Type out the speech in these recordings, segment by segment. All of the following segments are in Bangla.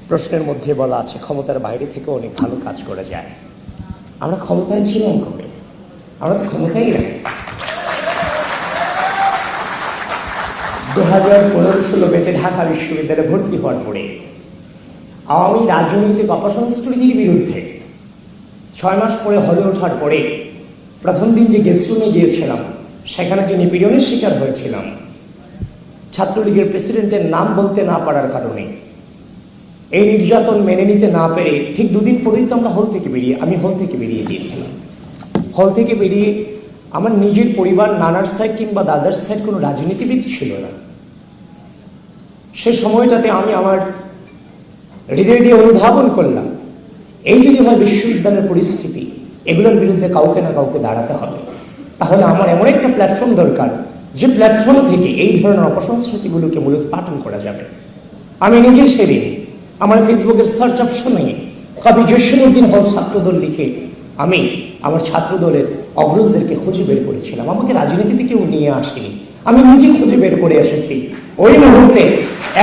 প্রশ্নের মধ্যে বলা আছে ক্ষমতার বাইরে থেকে অনেক ভালো কাজ করা যায়। আমরা ক্ষমতায় ছিলাম কবে? আমরা তো ক্ষমতাই নাই। 2015-16 ব্যাচে ঢাকা বিশ্ববিদ্যালয়ে ভর্তি হওয়ার পরে আওয়ামী রাজনৈতিক অপসংস্কৃতির বিরুদ্ধে 6 মাস পরে হলে ওঠার পরে প্রথম দিন যে গেস্ট রুমে গিয়েছিলাম, সেখানে যে নিপীড়নের শিকার হয়েছিলাম ছাত্রলীগের প্রেসিডেন্টের নাম বলতে না পারার কারণে, এই নির্যাতন মেনে নিতে না পেরে ঠিক 2 দিন পরেই তো আমরা আমি হল থেকে বেরিয়ে দিয়েছিলাম। হল থেকে বেরিয়ে আমার নিজের পরিবার, নানার সাইড কিংবা দাদার সাইড কোনো রাজনীতিবিদ ছিল না। সে সময়টাতে আমি আমার হৃদয় দিয়ে অনুধাবন করলাম, এই যদি হয় বিশ্ববিদ্যালয়ের পরিস্থিতি, এগুলোর বিরুদ্ধে কাউকে না কাউকে দাঁড়াতে হবে। তাহলে আমার এমন একটা প্ল্যাটফর্ম দরকার, যে প্ল্যাটফর্ম থেকে এই ধরনের অপসংস্কৃতিগুলোকে মূলোৎপাটন করা যাবে। আমি নিজে সেদিন আমার ফেসবুকের সার্চ অপশনে কবি জসীমউদ্দিন হল ছাত্রদল লিখে আমি আমার ছাত্রদলের অগ্রজদেরকে খুঁজে বের করেছিলাম। আমাকে রাজনীতিতে কেউ নিয়ে আসেনি, আমি নিজে খুঁজে বের করে এসেছি। ওই মুহূর্তে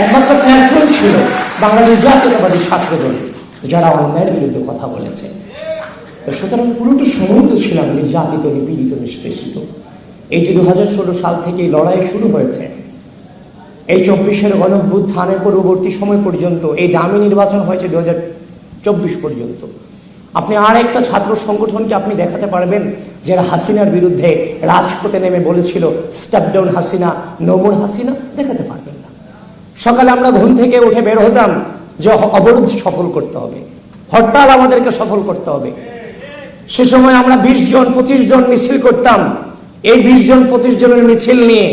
একমাত্র প্ল্যাটফর্ম ছিল বাংলাদেশ জাতীয়তাবাদী ছাত্রদল, যারা অন্যায়ের বিরুদ্ধে কথা বলেছে। সুতরাং পুরোটা সময় তো ছিলাম নির্যাতিত, নিপীড়িত, নিষ্পেষিত। এই যে 2016 সাল থেকে লড়াই শুরু হয়েছে, এই 24-এর গণঅভ্যুত্থানের পরবর্তী সময় পর্যন্ত, এই দামি নির্বাচন হয়েছে 2024 পর্যন্ত, আপনি আর একটা ছাত্র সংগঠনকে আপনি দেখাতে পারবেন যারা হাসিনার বিরুদ্ধে রাজপথে নেমে বলেছিল step down Hasina, no more Hasina? দেখাতে পারবেন না। সকালে আমরা ঘুম থেকে উঠে বের হতাম যে অবরোধ সফল করতে হবে, হরতাল আমাদেরকে সফল করতে হবে। সে সময় আমরা 20 জন 25 জন মিছিল করতাম। এই 20 জন 25 জনের মিছিল নিয়ে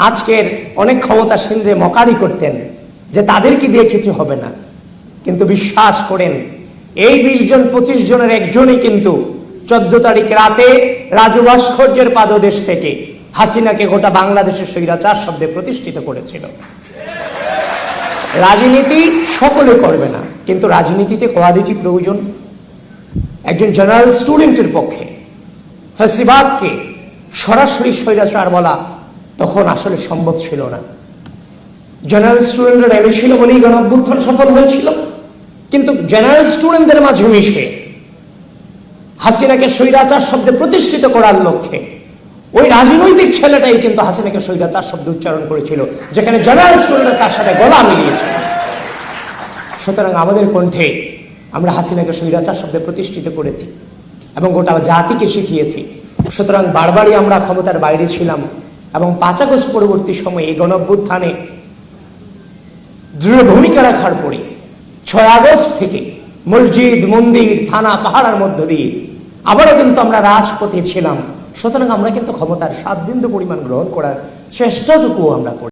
আজকের অনেক ক্ষমতাসীনরে মকারি করতেন যে তাদেরকে দিয়ে কিছু হবে না। কিন্তু বিশ্বাস করেন, এই 20 জন 25 জনের একজনই কিন্তু 14 তারিখ রাতে রাজু ভাস্কর্যের পাদদেশ থেকে হাসিনাকে গোটা বাংলাদেশের স্বৈরাচার শব্দে প্রতিষ্ঠিত করেছিল। রাজনীতি সকলে করবে না, কিন্তু রাজনীতিতে কোয়ালিটি প্রয়োজন। একজন জেনারেল স্টুডেন্টের পক্ষে ফ্যাসিবাদকে সরাসরি স্বৈরাচার বলা তখন আসলে সম্ভব ছিল না। জেনারেল স্টুডেন্টরা নেমেছিল বলেই গণঅভ্যুত্থান সফল হয়েছিল। কিন্তু জেনারেল স্টুডেন্টদের মাঝে মিশে হাসিনাকে স্বৈরাচার শব্দে প্রতিষ্ঠিত করার লক্ষ্যে ওই রাজনৈতিক ছেলেটাই কিন্তু হাসিনাকে স্বৈরাচার শব্দ উচ্চারণ করেছিল, যেখানে জেনারেল স্টুডেন্টরা তার সাথে গলা মিলিয়েছিল। সুতরাং আমাদের কণ্ঠে আমরা হাসিনাকে স্বৈরাচার শব্দে প্রতিষ্ঠিত করেছি এবং গোটা জাতিকে শিখিয়েছি। সুতরাং বারবারই আমরা ক্ষমতার বাইরে ছিলাম এবং 5 আগস্ট পরবর্তী সময়ে এই গণঅভ্যুত্থানে দৃঢ় ভূমিকা রাখার পরে 6 আগস্ট থেকে মসজিদ, মন্দির, থানা, পাহাড়ের মধ্য দিয়ে আবারও কিন্তু আমরা রাজপথে ছিলাম। সুতরাং আমরা কিন্তু ক্ষমতার 7 বিন্দু পরিমাণ গ্রহণ করার চেষ্টাটুকু আমরা করি।